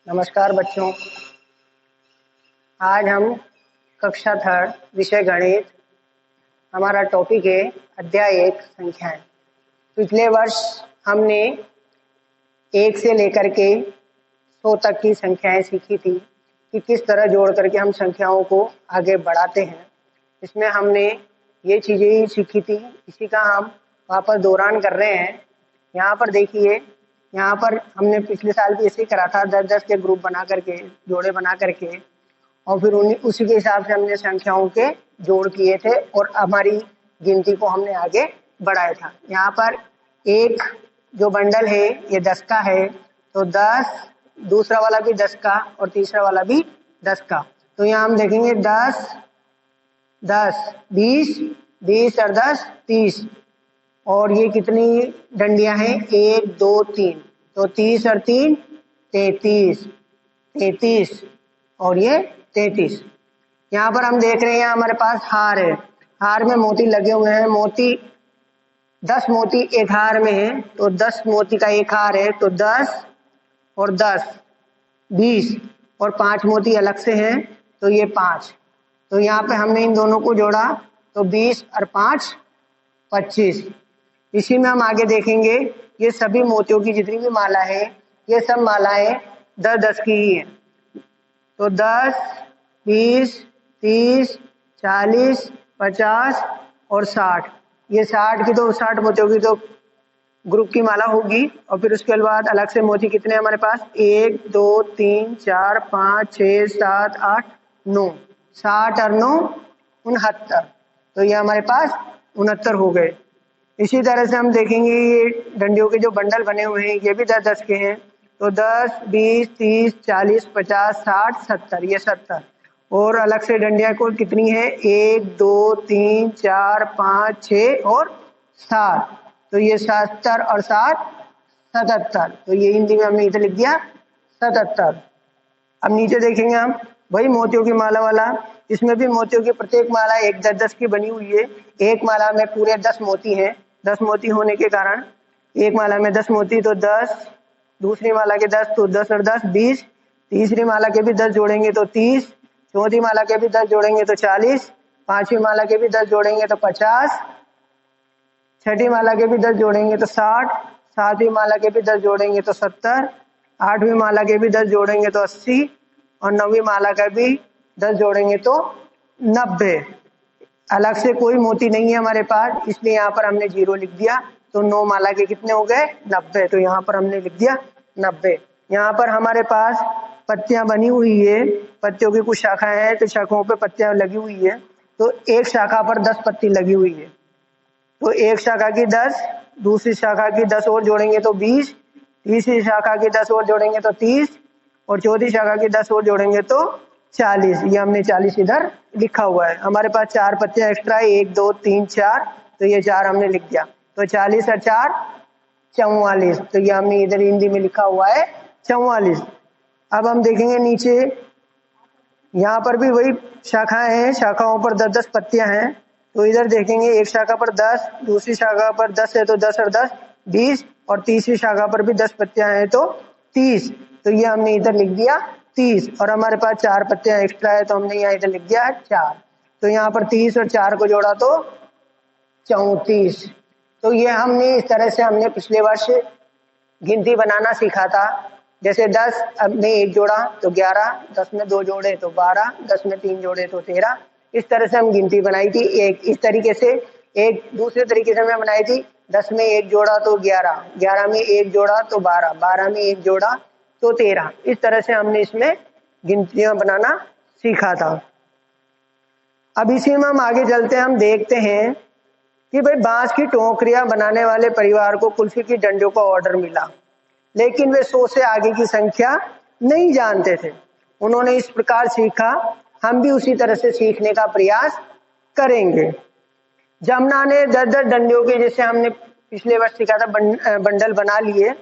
नमस्कार बच्चों। आज हम कक्षा थर्ड विषय गणित, हमारा टॉपिक है अध्याय 1 संख्याएं। पिछले वर्ष हमने 1 से लेकर के 100 तक की संख्याएं सीखी थी कि किस तरह जोड़ करके हम संख्याओं को आगे बढ़ाते हैं। इसमें हमने ये चीज़ें ही सीखी थी, इसी का हम वापस दोहरान कर रहे हैं। यहाँ पर देखिए, यहाँ पर हमने पिछले साल भी ऐसे ही करा था, 10-10 के ग्रुप बना करके, जोड़े बना करके, और फिर उसी के हिसाब से हमने संख्याओं के जोड़ किए थे और हमारी गिनती को हमने आगे बढ़ाया था। यहाँ पर एक जो बंडल है ये 10 का है, तो 10, दूसरा वाला भी 10 का और तीसरा वाला भी 10 का। तो यहाँ हम देखेंगे 10, 10, 20, 20 और 10, 30। और ये कितनी डंडियां हैं? 1, 2, 3। तो 30 और 3 33, 33 और ये 33। यहाँ पर हम देख रहे हैं हमारे पास हार है, हार में मोती लगे हुए हैं। मोती 10 मोती एक हार में है, तो 10 मोती का एक हार है, तो 10 और 10 20 और 5 मोती अलग से हैं, तो ये 5। तो यहाँ पे हमने इन दोनों को जोड़ा, तो 20 और 5 25। इसी में हम आगे देखेंगे, ये सभी मोतियों की जितनी भी माला है, ये सब मालाएं 10-10 की ही है। तो 10, 20, 30, 40, 50 और 60। ये 60 की, तो 60 मोतियों की तो ग्रुप की माला होगी। और फिर उसके बाद अलग से मोती कितने हमारे पास? 1, 2, 3, 4, 5, 6, 7, 8, 9। 60 और 9 69। तो ये हमारे पास 69 हो गए। इसी तरह से हम देखेंगे ये डंडियों के जो बंडल बने हुए हैं, ये भी 10-10 के हैं। तो 10, 20, 30, 40, 50, 60, 70, ये 70। और अलग से डंडियां को कितनी है? 1, 2, 3, 4, 5, 6 और 7। तो ये 70 और 7 77। तो ये हिंदी में हमने इधर लिख दिया 77। अब नीचे देखेंगे हम वही मोतियों की माला वाला। इसमें भी मोतियों की प्रत्येक माला 1 10-10 की बनी हुई है। एक माला में पूरे 10 मोती हैं। 10 मोती होने के कारण एक माला में 10 मोती, तो 10, दूसरी माला के 10, तो 10 और 10 20। तीसरी माला के भी 10 जोड़ेंगे तो 30। चौथी माला के भी 10 जोड़ेंगे तो 40। पांचवी माला के भी 10 जोड़ेंगे तो 50। छठी माला के भी 10 जोड़ेंगे तो 60। सातवीं माला के भी 10 जोड़ेंगे तो 70। आठवीं माला के भी 10 जोड़ेंगे तो 80। और 9वीं माला का भी 10 जोड़ेंगे तो 90। अलग से कोई मोती नहीं है हमारे पास, इसलिए यहाँ पर हमने 0 लिख दिया। तो 9 माला के कितने हो गए? 90। तो यहाँ पर हमने लिख दिया 90। यहाँ पर हमारे पास पत्तियां बनी हुई है, पत्तियों की कुछ शाखाएं हैं, तो शाखाओं पे पत्तियां लगी हुई है। तो एक शाखा पर 10 पत्ती लगी हुई है, तो एक शाखा की 10, दूसरी शाखा की 10 और जोड़ेंगे तो 20। तीसरी शाखा की 10 और जोड़ेंगे तो 30। और चौथी शाखा की 10 और जोड़ेंगे तो 40। ये हमने 40 इधर लिखा हुआ है। हमारे पास 4 पत्तियां एक्स्ट्रा है, 1, 2, 3, 4। तो ये 4 हमने लिख दिया। तो 40 और 4 44। तो ये हमने इधर हिंदी में लिखा हुआ है 44। अब हम देखेंगे नीचे, यहाँ पर भी वही शाखाएं हैं, शाखाओं पर 10-10 पत्तियां हैं। तो इधर देखेंगे, एक शाखा पर 10, दूसरी शाखा पर 10 है, तो 10 और 10 20। और तीसरी शाखा पर भी 10 पत्तियां हैं, तो 30। तो ये हमने इधर लिख दिया 30। और हमारे पास 4 पत्तियां एक्स्ट्रा है, तो हमने यहाँ इधर लिख दिया 4। तो यहाँ पर 30 और 4 को जोड़ा तो 34। तो ये हमने इस तरह से हमने पिछले वर्ष गिनती बनाना सीखा था। जैसे 10 में 1 जोड़ा तो 11, 10 में 2 जोड़े तो 12, 10 में 3 जोड़े तो 13। इस तरह से हम गिनती बनाई थी। एक इस तरीके से, एक दूसरे तरीके से मैं बनाई थी। 10 में 1 जोड़ा तो 11, 11 में 1 जोड़ा तो 12, 12 में 1 जोड़ा तो 13। इस तरह से हमने इसमें गिनतियां बनाना सीखा था। अब इसी में हम आगे चलते हैं, हम देखते हैं कि भाई बांस की टोकरियां बनाने वाले परिवार को कुल्फी की डंडियों का ऑर्डर मिला, लेकिन वे 100 से आगे की संख्या नहीं जानते थे। उन्होंने इस प्रकार सीखा, हम भी उसी तरह से सीखने का प्रयास करेंगे। जमुना ने 10-10 डंडियों के, जैसे हमने पिछले वर्ष सीखा था, बंडल बना लिए।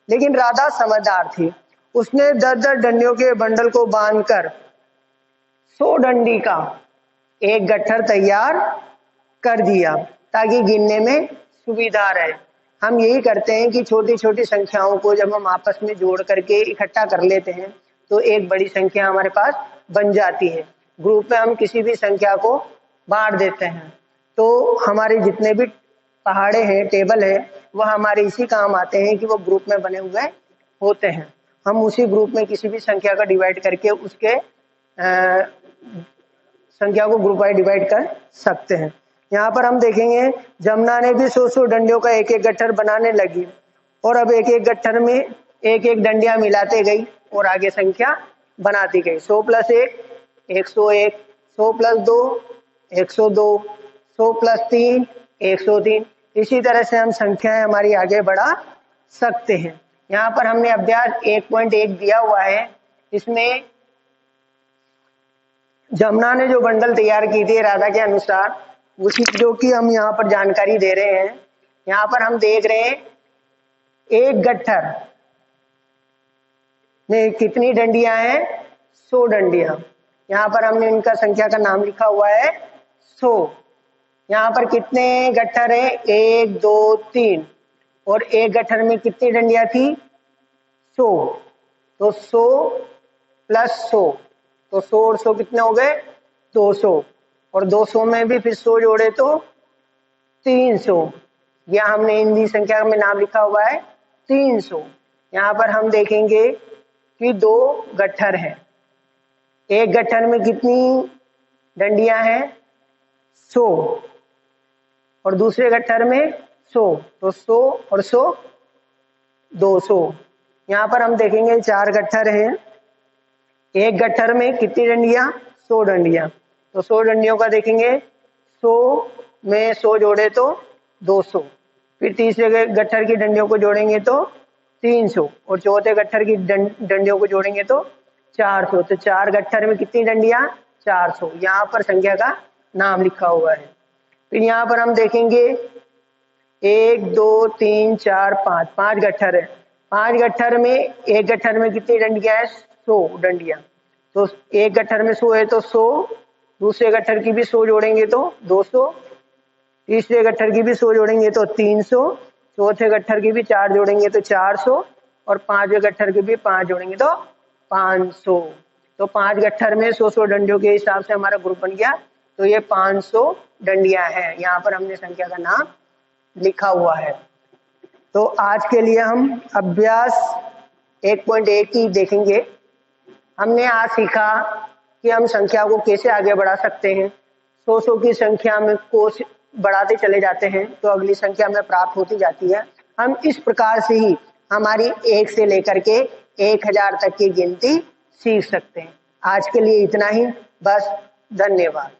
लेकिन राधा समझदार थी, उसने 10-10 डंडियों के बंडल को बांधकर 100 डंडी का एक गट्ठर तैयार कर दिया, ताकि गिनने में सुविधा रहे। हम यही करते हैं कि छोटी छोटी संख्याओं को जब हम आपस में जोड़ करके इकट्ठा कर लेते हैं, तो एक बड़ी संख्या हमारे पास बन जाती है। ग्रुप में हम किसी भी संख्या को बांट देते हैं तो हमारे जितने भी पहाड़े हैं, टेबल है, वह हमारे इसी काम आते हैं कि वो ग्रुप में बने हुए होते हैं। हम उसी ग्रुप में किसी भी संख्या का डिवाइड करके उसके संख्या को ग्रुप वाइज डिवाइड कर सकते हैं। यहाँ पर हम देखेंगे जमुना ने भी 100 डंडियों का एक एक गट्ठर बनाने लगी और अब एक एक गट्ठर में एक एक डंडियां मिलाते गई और आगे संख्या बनाती गई। 100 + 1 101, 100 + 2 102, 100 + 3 103। इसी तरह से हम संख्याएं हमारी आगे बढ़ा सकते हैं। यहाँ पर हमने अभ्यास 1.1 दिया हुआ है। इसमें जमुना ने जो बंडल तैयार की थी राधा के अनुसार, उसी जो कि हम यहाँ पर जानकारी दे रहे हैं। यहाँ पर हम देख रहे हैं एक गट्ठर में कितनी डंडियां हैं? 100 डंडियां। यहाँ पर हमने इनका संख्या का नाम लिखा हुआ है 100। यहाँ पर कितने गट्ठर है? 1 2 3 और एक गट्ठर में कितनी डंडियां थी? 100। तो 100 + 100 तो 100 और 100 कितने हो गए? 200 और 200 में भी फिर 100 जोड़े तो 300। यह हमने हिंदी संख्या में नाम लिखा हुआ है 300। यहाँ पर हम देखेंगे कि 2 गट्ठर हैं। एक गट्ठर में कितनी डंडियां हैं? 100 और दूसरे गट्ठर में 100 तो 100 और 100 200। यहाँ पर हम देखेंगे 4 गट्ठर हैं। एक गट्ठर में कितनी डंडियां? 100 डंडियां। तो 100 डंडियों का देखेंगे 100 में 100 जोड़े तो 200। फिर तीसरे गट्ठर की डंडियों को जोड़ेंगे तो 300 और चौथे गट्ठर की डंडियों को जोड़ेंगे तो 400। तो 4 गट्ठर में कितनी डंडियां? 400। यहाँ पर संख्या का नाम लिखा हुआ है। फिर यहाँ पर हम देखेंगे 1 2 3 4 5 5 गट्ठर है। 5 गट्ठर में एक गट्ठर में कितनी डंडियां है? 100 डंडियां। तो एक गट्ठर में 100 है तो 100, दूसरे गट्ठर की भी 100 जोड़ेंगे तो 200, तीसरे गट्ठर की भी 100 जोड़ेंगे तो 300, चौथे गट्ठर की भी 4 जोड़ेंगे तो 400 और पांचवें गट्ठर की भी 5 जोड़ेंगे तो 500। तो 5 गट्ठर में 100 डंडियों के हिसाब से हमारा ग्रुप बन गया। तो ये 500 डंडियां हैं। यहाँ पर हमने संख्या का नाम लिखा हुआ है। तो आज के लिए हम अभ्यास 1.1 ही देखेंगे। हमने आज सीखा कि हम संख्या को कैसे आगे बढ़ा सकते हैं। 100 की संख्या में को बढ़ाते चले जाते हैं तो अगली संख्या में प्राप्त होती जाती है। हम इस प्रकार से ही हमारी 1 से लेकर के 1000 तक की गिनती सीख सकते हैं। आज के लिए इतना ही, बस। धन्यवाद।